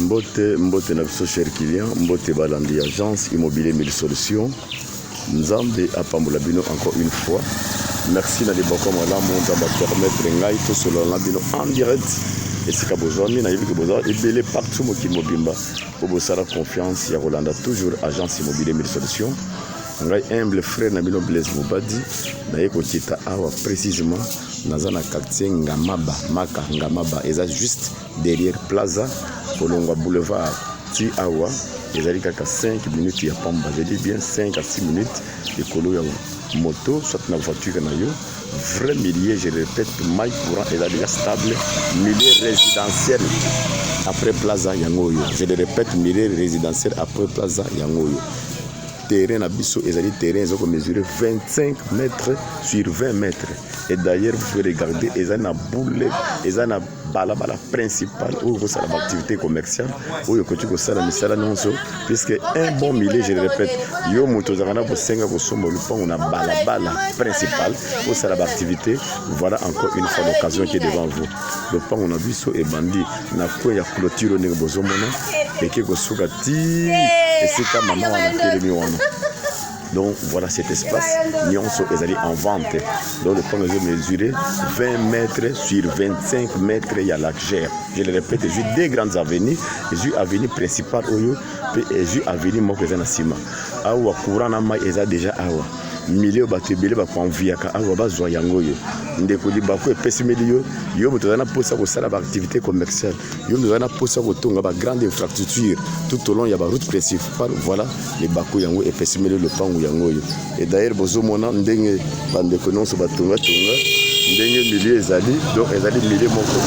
Mbote na biso cher client, Mbote balandi agence immobilier Mille Solutions. Nzambe apambola bino encore une fois. Merci na liboko malamu nzambe permettre ngai to solo na bino en direct. Et c'est que bozami na yebiki bozala ebele partout mokili mobimba. Pour bosala confiance ya Rolanda toujours agence immobilier Mille Solutions. Ngai humble frère na bino Blaise Mobadi na yeko kita awa précisément naza na quartier Ngamaba Maka Ngamaba eza juste derrière Plaza Kolongwa Boulevard ti awa ezali kaka 5 minutes ya pamba, je dis bien 5 à 6 minutes de kolo ya moto soit na voiture na yo. Vrai milieu, je répète, maille courant est déjà stable, milieu résidentiel après Plaza Yangoyo. Je le répète, milieu résidentiel après Plaza Yangoyo. Terrain à Bissau, ils ont terrain, ils ont mesuré 25 mètres sur 20 mètres. Et d'ailleurs, vous pouvez regarder, ils ont une boule, ils ont une balabala principale où vous avez l'activité commerciale, où vous avez la misala non puisque un bon milieu, je le répète, yo motozarana pour 5 ans, on a balabala principale, où vous avez l'activité. Voilà encore une fois l'occasion qui est devant vous. Le pan on a Bissau et bandit, na quoi il y a clôture au niveau et qui est et c'est comme maman a été donc voilà cet espace. Nyonso est allé en vente. Donc le plan est mesuré 20 mètres sur 25 mètres. Il y a l'argère. Je le répète, j'ai deux grandes avenues. J'ai l'avenue principale et j'ai l'avenue Mokezana Sima. Awa courant na mai est déjà awa. Milieu batebele ba konviaka awa bazwa yango yo ndeko libako epesimeli yo mutozana posa ko sala ba activité commerciale yo mutozana posa ko tonga ba grande infrastructure tout au long ya ba route principale. Voilà les bako yango epesimeli le pangu yango yo. Et d'ailleurs bozomona ndenge bandeko nonso batonga ndenge milieu ezali donc ezali milieu moko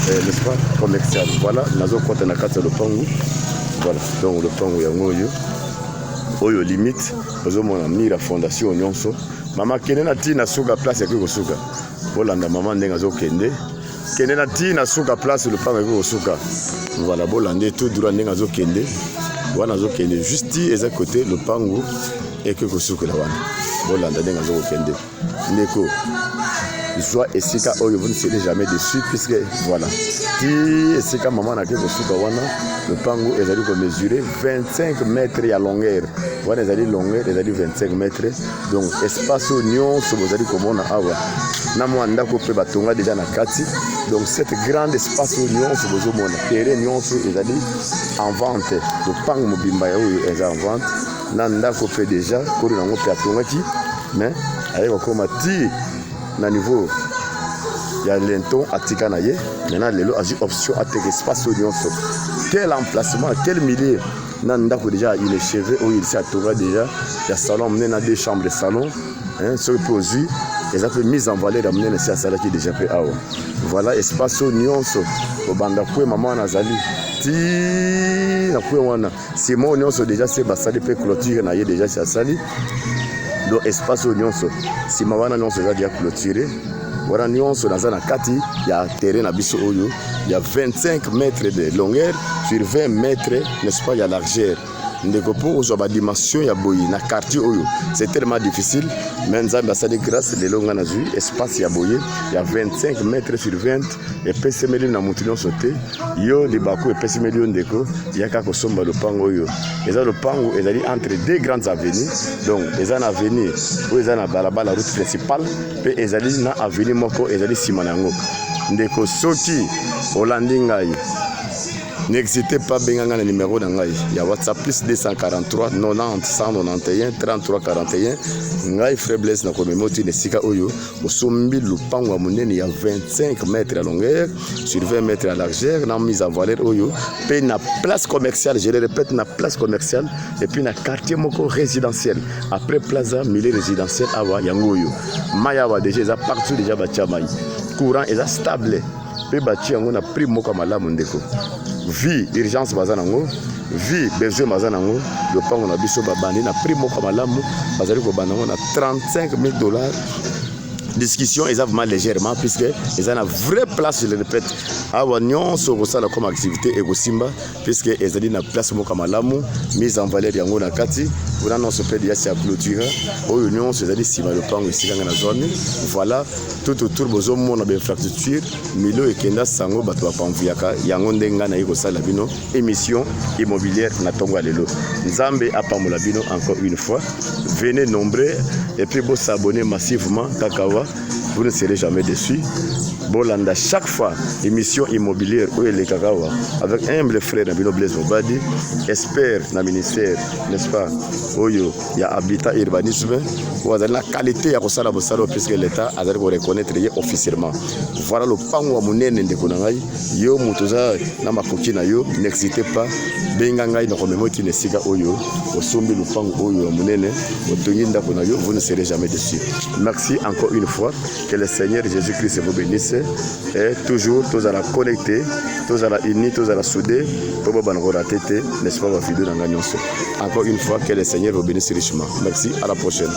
n'est-ce pas commercial. Voilà nazo kota na kata le pangu. Voilà donc le pangu yango yo oyo limite ozomona mira fondation nyonso mama kende na tina suka place ya kosuka bolanda mama ndenga azokende kende na tina suka place le pango ya kosuka. Voilà bolande tout droit ndenga azokende wana azokende juste eza côté le pango et que kosuka la wana bolanda ndenga azokende ndeko soit esika oyo vous ne serez jamais déçu puisque voilà qui esika maman na kosuka wana le pango ezali ko mesurer 25 mètres ya longueur. Voilà ezali longueur ezali 25 mètres. Donc espace nyonso bozali komona awa na mwanda ko pe batonga déjà na kati. Donc cette grande espace nyonso bozomona terrain nyonso ezali en vente. Le pango mobimba ya oyo ezali en vente na ndako pe déjà ko na ngo pe atonga ki mais ayeko koma ti na niveau il y a l'enton atika na ye maintenant lelo a option à tes espace nyonso. Quel emplacement, quel milieu nanda ko déjà il est cheveux où il s'est trouvé déjà il y a salon mené na deux chambres de salon hein ce que aussi les a fait mise en valeur amener na sala qui déjà fait awa. Voilà espace nyonso au banda ko maman nazali ti na ko wana Simon nyonso déjà c'est basali pe clôture na ye déjà c'est sali donc espace nyonso si maman nyonso déjà clôturé. Voilà nyonso dans na kati il y a terrain na biso oyo il y a 25 mètres de longueur sur 20 mètres n'est-ce pas il y a largeur ndeko pour la dimension ya boyi na quartier oyo c'est tellement difficile mais nzambe asali grâce le longa na zui espace ya boyi il y a 25 mètres sur 20 et pesemeli na mutu sauté yo libako et pesemeli ndeko yaka ko somba le pango oyo eza le pango ezali entre deux grandes avenues donc eza na avenue ou eza na balabala route principale pe ezali na avenue moko ezali sima nango ndeko soki olandi ngai. N'hésitez pas à benga le numéro d'angai. Il y a WhatsApp plus 243 90 191 33 41. Ngai frère Blaise na komemoti ne sika oyo osombi lupango ya monene ya 25 mètres à longueur sur 20 mètres à largeur na mise en valeur oyo pe na place commerciale, je le répète na place commerciale et puis na quartier moko résidentiel après plaza milieu résidentiel awa yango oyo maya wa déjà partout déjà batia mai courant est stable pe bati yango na prix moko malamu ndeko. Vie urgence bazanango vie besoin bazanango le pango na biso babandi na prix moko malamu bazali ko banango na $35,000 discussion eza vraiment légèrement puisque eza na vraie place, je le répète, awa nyonso kosala comme activité ekosimba puisque ezali na place moko malamu mise en valeur yango na kati wana non se peut ya sia clôture oyo nyonso ezali sima lopango esika na zone. Voilà tout autour bozomona ba infrastructure milo ekenda sango bato bapanvuyaka yango ndenga na yekosala bino émission immobilière na tongo lelo. Nzambe apambola bino encore une fois. Venez nombreux et puis vous s'abonner massivement Kakawa, vous ne serez jamais déçus. Bolanda chaque fois émission immobilière où les Kakawa avec humble frère Nabino Blaise Mobadi espère na ministère, n'est-ce pas, oyo ya habitat urbanisme ou la qualité ya kosala bosalo puisque l'état a d'ailleurs reconnaître officiellement. Voilà le pango wa munene ndeko na ngai yo mutoza na makoki na yo, n'hésitez pas benga ngai na komemoti ne sika oyo osombi le pango oyo wa munene otongi ndako na yo, vous ne serez jamais déçus. Merci encore une fois, que le Seigneur Jésus-Christ vous bénisse et toujours tous à la connecter, tous à la unis, tous à la souder pour vous rater, n'est-ce pas, vos vidéos dans la. Encore une fois, que le Seigneur vous bénisse richement. Merci, à la prochaine.